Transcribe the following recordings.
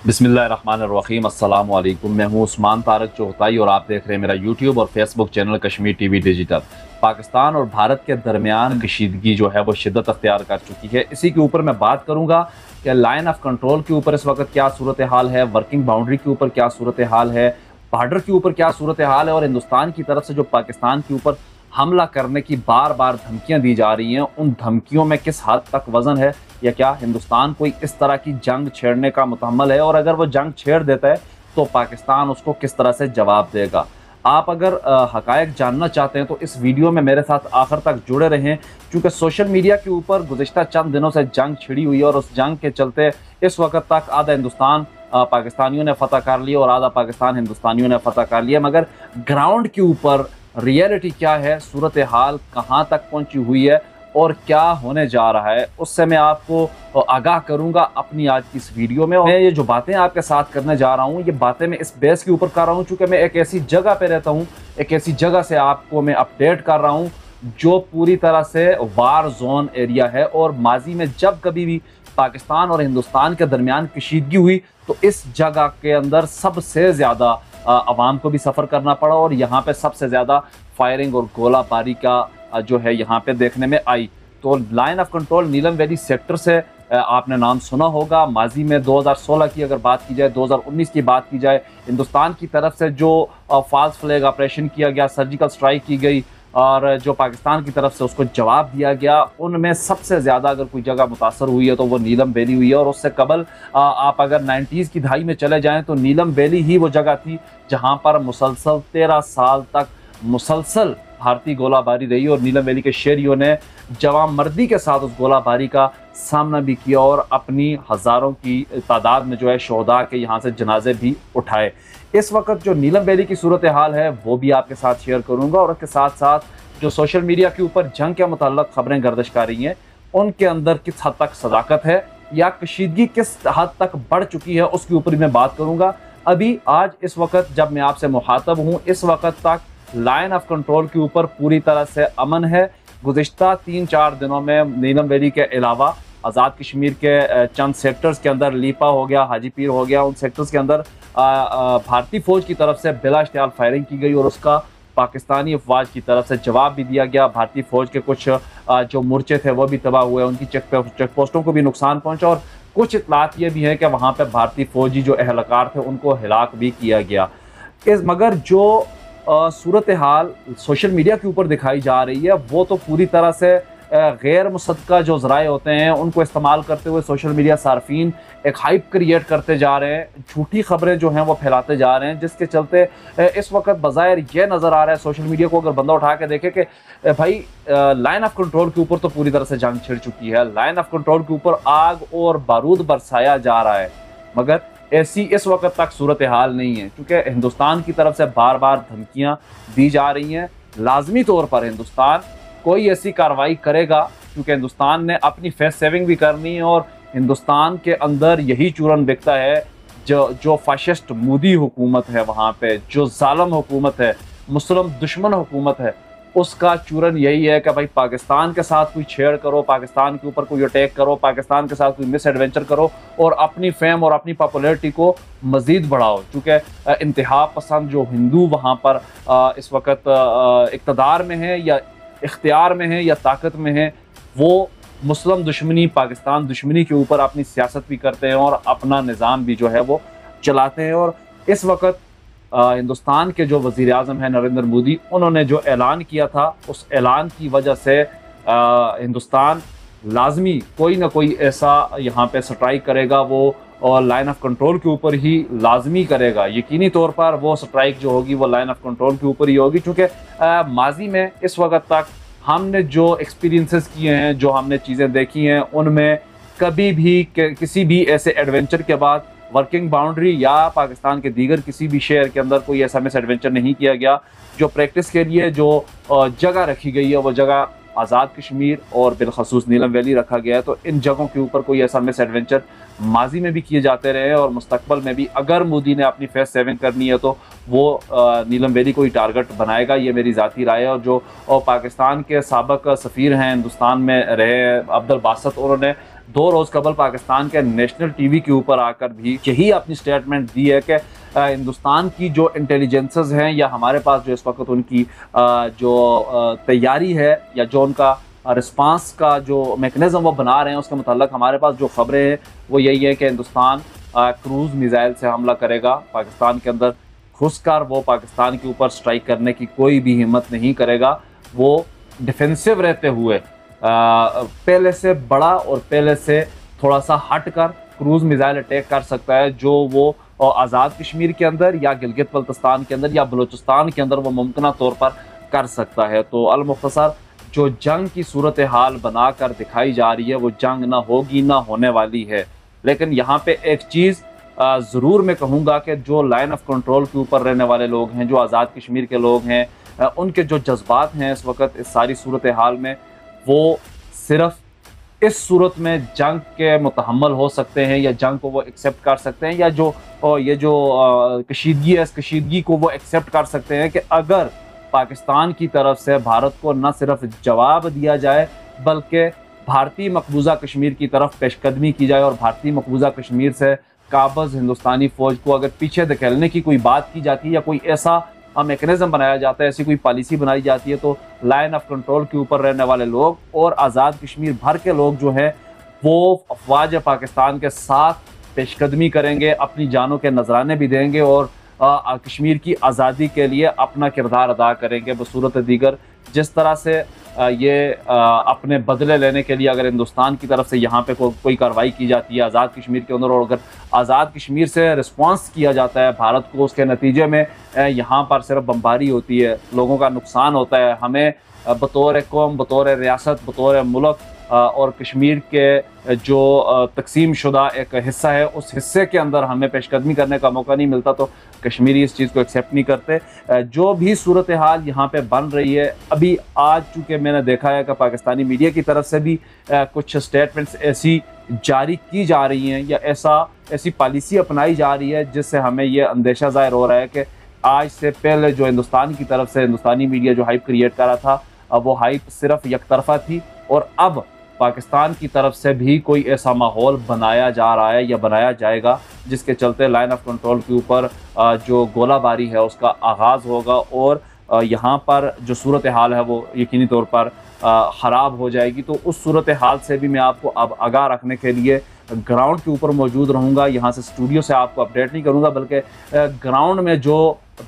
बिस्मिल्लाहिर्रहमानिर्रहीम अस्सलाम वालेकुम। मैं हूं उस्मान तारक चौहताई और आप देख रहे हैं मेरा यूट्यूब और Facebook channel Kashmir TV digital. Pakistan और भारत के दरमियान कशीदगी जो है वो शिद्दत अख्तियार कर चुकी है। इसी के ऊपर मैं बात करूंगा कि लाइन ऑफ कंट्रोल के ऊपर इस वक्त क्या सूरत हाल है, वर्किंग बाउंड्री के ऊपर क्या सूरत हाल है, बॉर्डर के ऊपर क्या सूरत हाल है और हिंदुस्तान की तरफ से जो पाकिस्तान के ऊपर हमला करने की बार बार धमकियां दी जा रही हैं, उन धमकियों में किस हद तक वजन है, या क्या हिंदुस्तान कोई इस तरह की जंग छेड़ने का मुतहम्मल है, और अगर वो जंग छेड़ देता है तो पाकिस्तान उसको किस तरह से जवाब देगा। आप अगर हकायक जानना चाहते हैं तो इस वीडियो में मेरे साथ आखिर तक जुड़े रहें, क्योंकि सोशल मीडिया के ऊपर गुज़िश्ता चंद दिनों से जंग छिड़ी हुई है और उस जंग के चलते इस वक्त तक आधा हिंदुस्तान पाकिस्तानियों ने फतह कर लिया और आधा पाकिस्तान हिंदुस्तानियों ने फतह कर लिया। मगर ग्राउंड के ऊपर रियलिटी क्या है, सूरत हाल कहाँ तक पहुँची हुई है और क्या होने जा रहा है, उससे मैं आपको आगाह करूंगा अपनी आज की इस वीडियो में। और मैं ये जो बातें आपके साथ करने जा रहा हूँ, ये बातें मैं इस बेस के ऊपर कर रहा हूँ चूँकि मैं एक ऐसी जगह पे रहता हूँ, एक ऐसी जगह से आपको मैं अपडेट कर रहा हूँ जो पूरी तरह से वार जोन एरिया है। और माजी में जब कभी भी पाकिस्तान और हिंदुस्तान के दरमियान कशीदगी हुई तो इस जगह के अंदर सबसे ज़्यादा आवाम को भी सफ़र करना पड़ा और यहाँ पे सबसे ज़्यादा फायरिंग और गोलाबारी का जो है यहाँ पे देखने में आई। तो line of control Neelam valley sector से आपने नाम सुना होगा। माजी में 2016 की अगर बात की जाए, 2019 की बात की जाए, हिंदुस्तान की तरफ से जो फॉल्स फ्लैग ऑपरेशन किया गया, सर्जिकल स्ट्राइक की गई और जो पाकिस्तान की तरफ से उसको जवाब दिया गया, उनमें सबसे ज़्यादा अगर कोई जगह मुतासर हुई है तो वो नीलम वैली हुई है। और उससे कबल आप अगर 90s की दहाई में चले जाएँ तो नीलम वैली ही वो जगह थी जहाँ पर मुसलसल 13 साल तक मुसलसल भारतीय गोलाबारी रही और नीलम वैली के शहरियों ने जवानमर्दी के साथ उस गोलाबारी का सामना भी किया और अपनी हज़ारों की तादाद में जो है शोहदा के यहाँ से जनाजे भी उठाए। इस वक्त जो नीलम वैली की सूरत हाल है वो भी आपके साथ शेयर करूँगा और उसके साथ साथ जो सोशल मीडिया के ऊपर जंग के मुताल्लिक़ खबरें गर्दिश कर रही हैं उनके अंदर किस हद तक सदाकत है या कशीदगी किस हद तक बढ़ चुकी है, उसके ऊपर भी मैं बात करूँगा। अभी आज इस वक्त जब मैं आपसे मुखातब हूँ, इस वक्त तक लाइन ऑफ कंट्रोल के ऊपर पूरी तरह से अमन है। गुज़िश्ता 3-4 दिनों में नीलम वैली के अलावा आज़ाद कश्मीर के चंद सेक्टर्स के अंदर लीपा हो गया, हाजी पीर हो गया, उन सेक्टर्स के अंदर भारतीय फ़ौज की तरफ से बिला इश्तियाल फायरिंग की गई और उसका पाकिस्तानी अफवाज की तरफ से जवाब भी दिया गया। भारतीय फ़ौज के कुछ जो मोर्चे थे वो भी तबाह हुए, उनकी चेक पोस्टों को भी नुकसान पहुँचा और कुछ इतलात ये भी हैं कि वहाँ पर भारतीय फ़ौजी जो एहलकार थे उनको हिलाक भी किया गया। मगर जो सूरत हाल सोशल मीडिया के ऊपर दिखाई जा रही है वो तो पूरी तरह से गैर मुसद्दक़ा जो ज़राए होते हैं उनको इस्तेमाल करते हुए सोशल मीडिया सार्फिन एक हाइप क्रिएट करते जा रहे हैं, झूठी खबरें जो हैं वो फैलाते जा रहे हैं, जिसके चलते इस वक्त बज़ाहिर ये नज़र आ रहा है सोशल मीडिया को अगर बंदा उठा के देखे कि भाई लाइन ऑफ कंट्रोल के ऊपर तो पूरी तरह से जंग छिड़ चुकी है, लाइन ऑफ कंट्रोल के ऊपर आग और बारूद बरसाया जा रहा है। मगर ऐसी इस वक्त तक सूरत हाल नहीं है क्योंकि हिंदुस्तान की तरफ से बार बार धमकियां दी जा रही हैं। लाजमी तौर पर हिंदुस्तान कोई ऐसी कार्रवाई करेगा क्योंकि हिंदुस्तान ने अपनी फेस सेविंग भी करनी है और हिंदुस्तान के अंदर यही चूरन बिकता है जो फाशिस्ट मोदी हुकूमत है, वहाँ पे जो जालिम हुकूमत है, मुस्लिम दुश्मन हुकूमत है, उसका चूरन यही है कि भाई पाकिस्तान के साथ कोई छेड़ करो, पाकिस्तान के ऊपर कोई अटैक करो, पाकिस्तान के साथ कोई मिस एडवेंचर करो और अपनी फेम और अपनी पॉपुलैरिटी को मज़ीद बढ़ाओ। चूँकि इंतहा पसंद जो हिंदू वहाँ पर इस वक्त इक़्तिदार में है या इख्तियार में है या ताकत में है, वो मुस्लिम दुश्मनी, पाकिस्तान दुश्मनी के ऊपर अपनी सियासत भी करते हैं और अपना निज़ाम भी जो है वो चलाते हैं। और इस वक्त हिंदुस्तान के जो वज़ीर आज़म हैं नरेंद्र मोदी, उन्होंने जो ऐलान किया था उस ऐलान की वजह से हिंदुस्तान लाजमी कोई ना कोई ऐसा यहाँ पे स्ट्राइक करेगा, वो और लाइन ऑफ कंट्रोल के ऊपर ही लाजमी करेगा। यकीनी तौर पर वो स्ट्राइक जो होगी वो लाइन ऑफ कंट्रोल के ऊपर ही होगी क्योंकि माजी में इस वक्त तक हमने जो एक्सपीरियंसेस किए हैं, जो हमने चीज़ें देखी हैं, उनमें कभी भी किसी भी ऐसे एडवेंचर के बाद वर्किंग बाउंड्री या पाकिस्तान के दीगर किसी भी शहर के अंदर कोई ऐसा मिस एडवेंचर नहीं किया गया। जो प्रैक्टिस के लिए जो जगह रखी गई है वो जगह आज़ाद कश्मीर और बिलखसूस नीलम वैली रखा गया है। तो इन जगहों के ऊपर कोई ऐसा मिस एडवेंचर माजी में भी किए जाते रहे और मुस्तकबल में भी अगर मोदी ने अपनी फेस सेविंग करनी है तो वो नीलम वैली को ही टारगेट बनाएगा, ये मेरी ज़ाती राय है। और जो पाकिस्तान के साबिक सफ़ीर हैं हिंदुस्तान में रहे अब्दुल बासत, उन्होंने 2 रोज कबल पाकिस्तान के नेशनल टीवी के ऊपर आकर भी यही अपनी स्टेटमेंट दी है कि हिंदुस्तान की जो इंटेलिजेंसेस हैं या हमारे पास जो इस वक्त उनकी जो तैयारी है या जो उनका रिस्पांस का जो मैकेनिज्म वो बना रहे हैं उसके मुताल्लिक हमारे पास जो खबरें हैं वो यही है कि हिंदुस्तान क्रूज़ मिसाइल से हमला करेगा। पाकिस्तान के अंदर घुसकर वो पाकिस्तान के ऊपर स्ट्राइक करने की कोई भी हिम्मत नहीं करेगा। वो डिफेंसिव रहते हुए पहले से बड़ा और पहले से थोड़ा सा हट कर क्रूज़ मिसाइल अटैक कर सकता है, जो वो आज़ाद कश्मीर के अंदर या गिलगित बल्तिस्तान के अंदर या बलूचिस्तान के अंदर वो मुमकिन तौर पर कर सकता है। तो अल-मुख्तसर जो जंग की सूरत हाल बनाकर दिखाई जा रही है वो जंग ना होगी ना होने वाली है। लेकिन यहाँ पे एक चीज़ ज़रूर मैं कहूँगा कि जो लाइन ऑफ कंट्रोल के ऊपर रहने वाले लोग हैं, जो आज़ाद कश्मीर के लोग हैं, उनके जो जज्बात हैं इस वक्त इस सारी सूरत हाल में, वो सिर्फ इस सूरत में जंग के मुतहम्मल हो सकते हैं या जंग को वो एक्सेप्ट कर सकते हैं, या जो ये जो कशीदगी है इस कशीदगी को वो एक्सेप्ट कर सकते हैं कि अगर पाकिस्तान की तरफ से भारत को न सिर्फ जवाब दिया जाए बल्कि भारतीय मकबूजा कश्मीर की तरफ पेशकदमी की जाए और भारतीय मकबूजा कश्मीर से काबज़ हिंदुस्तानी फ़ौज को अगर पीछे धकेलने की कोई बात की जाती है या कोई ऐसा मैकेनिज़्म बनाया जाता है, ऐसी कोई पॉलिसी बनाई जाती है, तो लाइन ऑफ कंट्रोल के ऊपर रहने वाले लोग और आज़ाद कश्मीर भर के लोग जो हैं वो अफवाज पाकिस्तान के साथ पेशकदमी करेंगे, अपनी जानों के नजराने भी देंगे और कश्मीर की आज़ादी के लिए अपना किरदार अदा करेंगे। बसूरत दीगर जिस तरह से ये अपने बदले लेने के लिए अगर हिंदुस्तान की तरफ से यहाँ पे कोई कार्रवाई की जाती है आज़ाद कश्मीर के अंदर और अगर आज़ाद कश्मीर से रिस्पांस किया जाता है भारत को, उसके नतीजे में यहाँ पर सिर्फ बमबारी होती है, लोगों का नुकसान होता है। हमें बतौर कौम, बतौर रियासत, बतौर मुल्क और कश्मीर के जो तकसीम शुदा एक हिस्सा है उस हिस्से के अंदर हमें पेशकदमी करने का मौका नहीं मिलता, तो कश्मीरी इस चीज़ को एक्सेप्ट नहीं करते। जो भी सूरत हाल यहाँ पे बन रही है अभी आज, चूँकि मैंने देखा है कि पाकिस्तानी मीडिया की तरफ से भी कुछ स्टेटमेंट्स ऐसी जारी की जा रही हैं या ऐसी पॉलिसी अपनाई जा रही है जिससे हमें ये अंदेशा ज़ाहिर हो रहा है कि आज से पहले जो हिंदुस्तान की तरफ से हिंदुस्तानी मीडिया जो हाइप क्रिएट कर रहा था, अब वो हाइप सिर्फ एक तरफा थी और अब पाकिस्तान की तरफ से भी कोई ऐसा माहौल बनाया जा रहा है या बनाया जाएगा जिसके चलते लाइन ऑफ कंट्रोल के ऊपर जो गोलाबारी है उसका आगाज़ होगा और यहाँ पर जो सूरत हाल है वो यकीनी तौर पर ख़राब हो जाएगी। तो उस सूरत हाल से भी मैं आपको अब आगाह रखने के लिए ग्राउंड के ऊपर मौजूद रहूँगा। यहाँ से स्टूडियो से आपको अपडेट नहीं करूँगा बल्कि ग्राउंड में जो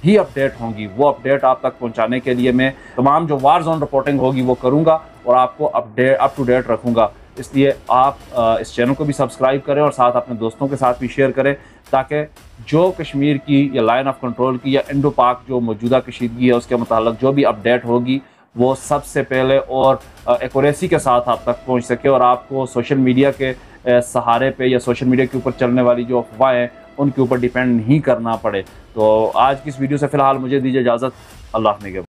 भी अपडेट होंगी वो अपडेट आप तक पहुँचाने के लिए मैं तमाम जो वार जोन रिपोर्टिंग होगी वो करूँगा और आपको अप टू डेट रखूँगा। इसलिए आप इस चैनल को भी सब्सक्राइब करें और साथ अपने दोस्तों के साथ भी शेयर करें ताकि जो कश्मीर की या लाइन ऑफ कंट्रोल की या इंडो पाक जो मौजूदा कशीदगी है उसके मुताल्लिक जो भी अपडेट होगी वो सबसे पहले और एक्यूरेसी के साथ आप तक पहुंच सके और आपको सोशल मीडिया के सहारे पे या सोशल मीडिया के ऊपर चलने वाली जो अफवाहें हैं उनके ऊपर डिपेंड नहीं करना पड़े। तो आज की इस वीडियो से फ़िलहाल मुझे दीजिए इजाज़त। अल्लाह ने